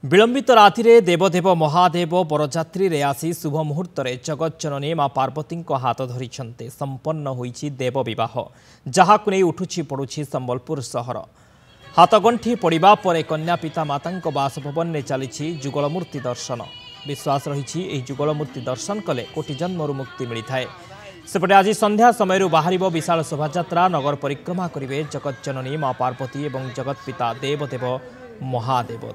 विलंबित राति देवदेव महादेव बरजात्री रे आसी शुभ मुहूर्त जगत जननी माँ पार्वती हाथ धरी संपन्न होइछि देव विवाह जहाँ नहीं उठुछि पड़ुछि संबलपुर सहर हाथगंठी पड़ा पर कन्या पिता माता बासभवन में चली जुगलमूर्ति दर्शन विश्वास रही जुगलमूर्ति दर्शन कले कोटि जन्मरू मुक्ति मिलता है। सेपटे आज संध्या समय बाहर विशाल शोभायात्रा नगर परिक्रमा करेंगे जगत जननी माँ पार्वती और जगत पिता देवदेव महादेव।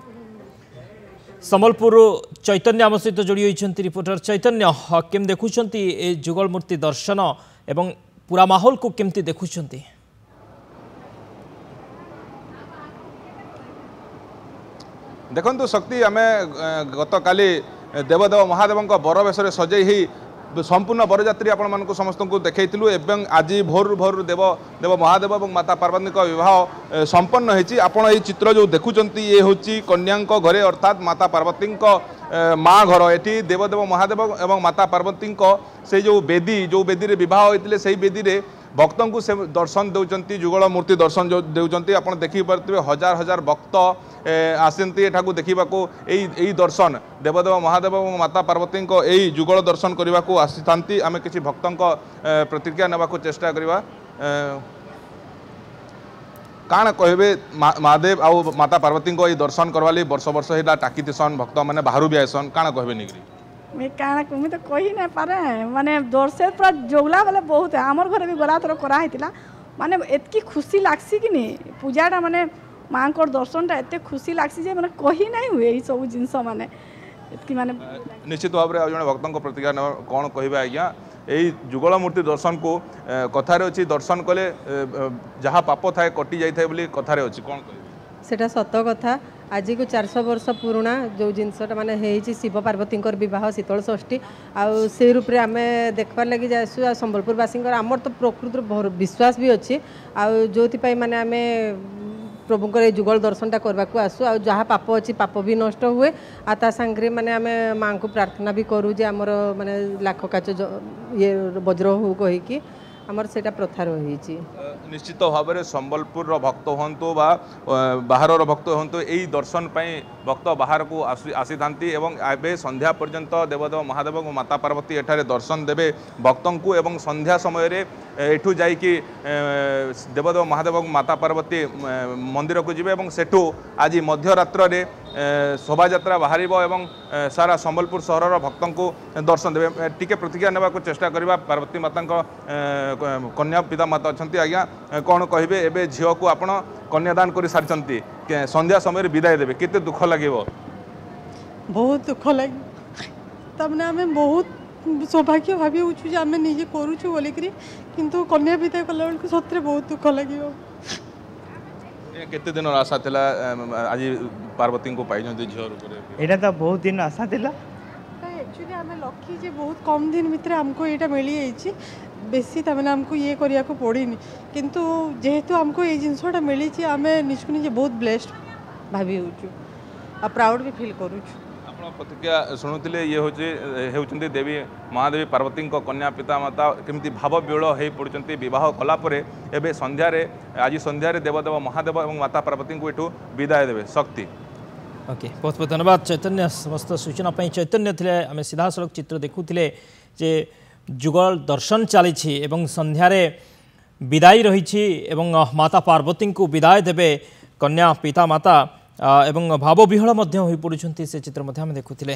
संबलपुर चैतन्य आम सहित जोड़ी होती रिपोर्टर चैतन्य केम देखुंट जुगल मूर्ति दर्शन एवं पूरा माहौल को केमती देखुंट? देखु शक्ति आम गत काली देवदेव महादेव बर बेश सजे संपूर्ण बरजात्री आपण समस्त को देखु एवं आज भोर भोर देव महादेव और माता पार्वती विवाह संपन्न होती। आपण ये चित्र जो देखुंत ये हूँ कन्या घरे अर्थात माता पार्वती माँ घर ये देवदेव महादेव और माता पार्वती से जो बेदी बह होते से बेदी रे भक्तों को से दर्शन दौरान जुगल मूर्ति दर्शन जो दौरान आप देखिपे हजार हजार भक्त आसती एठाकू देखा यही दर्शन देवदेव महादेव और माता पार्वती यही जुगल दर्शन करने को आसी आम किसी भक्तों प्रतिक्रिया नेबा को चेष्टा करवा। काण कहे महादेव आ माता पार्वती को दर्शन करवाली वर्ष वर्ष है टाकीसन भक्त मैंने बाहर भी आसन काण कहे निकली मैं काना मुझे तो कही ना पारे माने दर्शे पूरा जोगला वाले बहुत है आमर घर भी गला थर कराई माने एतकी खुशी लागसी कि नहीं पूजाटा माने माँ को दर्शनटा एत खुशी लागसी जे माने कही नहीं हुए ये सब जिनस माने एतकी माने निश्चित भाव में जड़े भक्तों प्रतिक्रिया कौन कह आज्ञा यही जुगल मूर्ति दर्शन को कथार अच्छी दर्शन कले जहाँ पाप थाए कटि जाए बोली कथार अच्छी कौन कह सेटा सत कथा आज को 400 वर्ष पुराणा जो जिनसटा माने है शिव पार्वती विवाह शीतल षष्ठी आउ से रूप में आम देखबार लगी जासु आ संबलपुरवासी आमर तो प्रकृति विश्वास भी अच्छी आउ जो माने आम प्रभुंर जुगल दर्शनटा करने को आसु आ जहाँ पाप अच्छी पाप भी नष्ट हुए आ ता सांगरे माने आम माँ को प्रार्थना भी करूँ जे आमर माने लाख काच ये वज्र हो कहीकि आमर सेटा प्रथा रही। निश्चित भाव में संबलपुर भक्त हूँ बाहर भक्त हूँ यही दर्शन भक्त बाहर को आसी था एवं संध्या पर्यंत देवदेव महादेव और माता पार्वती एठारे दर्शन देवे भक्तों को एवं संध्या समय एठू जाइकी देवदेव महादेव और माता पार्वती मंदिर को जीवे सेठू आज मध्यरात्र शोभायात्रा बाहर एवं सारा संबलपुर सहर भक्तों को दर्शन देवे। टिके प्रतिक्रिया नेबा को चेष्टा करवा पार्वती माता कन्या पिता माता अच्छा आज्ञा कौन कहे एवं झील को आपण कन्यादान कर सारी संध्या समय विदाय देवे केते दुख लगे? बहुत दुख लगे तमने आम बहुत सौभाग्य भावी होचु आम निजे करूँ बोलिक किंतु कन्या विदाय कला बेलू सतरे बहुत दुख लगे। केते दिन आशा थिला आज पार्वती को पाई झील रूप एटा तो बहुत दिन आशा थिला एक्चुअली आम लकी जे बहुत कम दिन भितर हमको यहाँ मिली जाइए बेसी तमें आमको ये करने को पड़नी किंतु जेहेतु हमको ये जिनसटा मिली आम निजक निजे बहुत ब्लेस्ड भावी हो प्राउड भी फील करूँ। प्रतिक्रिया शुणुते ये होती देवी महादेवी पार्वती कन्या पिता माता केमती भाव विहल हो पड़ते बह कलापर एवं संध्यारे आज संध्यारे देवदेव महादेव और माता पार्वती को यू विदाय देवे। शक्ति ओके बहुत बहुत धन्यवाद चैतन्य समस्त सूचना चैतन्य थे आम सीधा सड़क चित्र देखुले जे जुगल दर्शन चली संध्यारे विदाई रही माता पार्वती को विदाय देवे कन्या पिता माता एवं भाव विहल हो पड़ुंट से चित्र देखुले।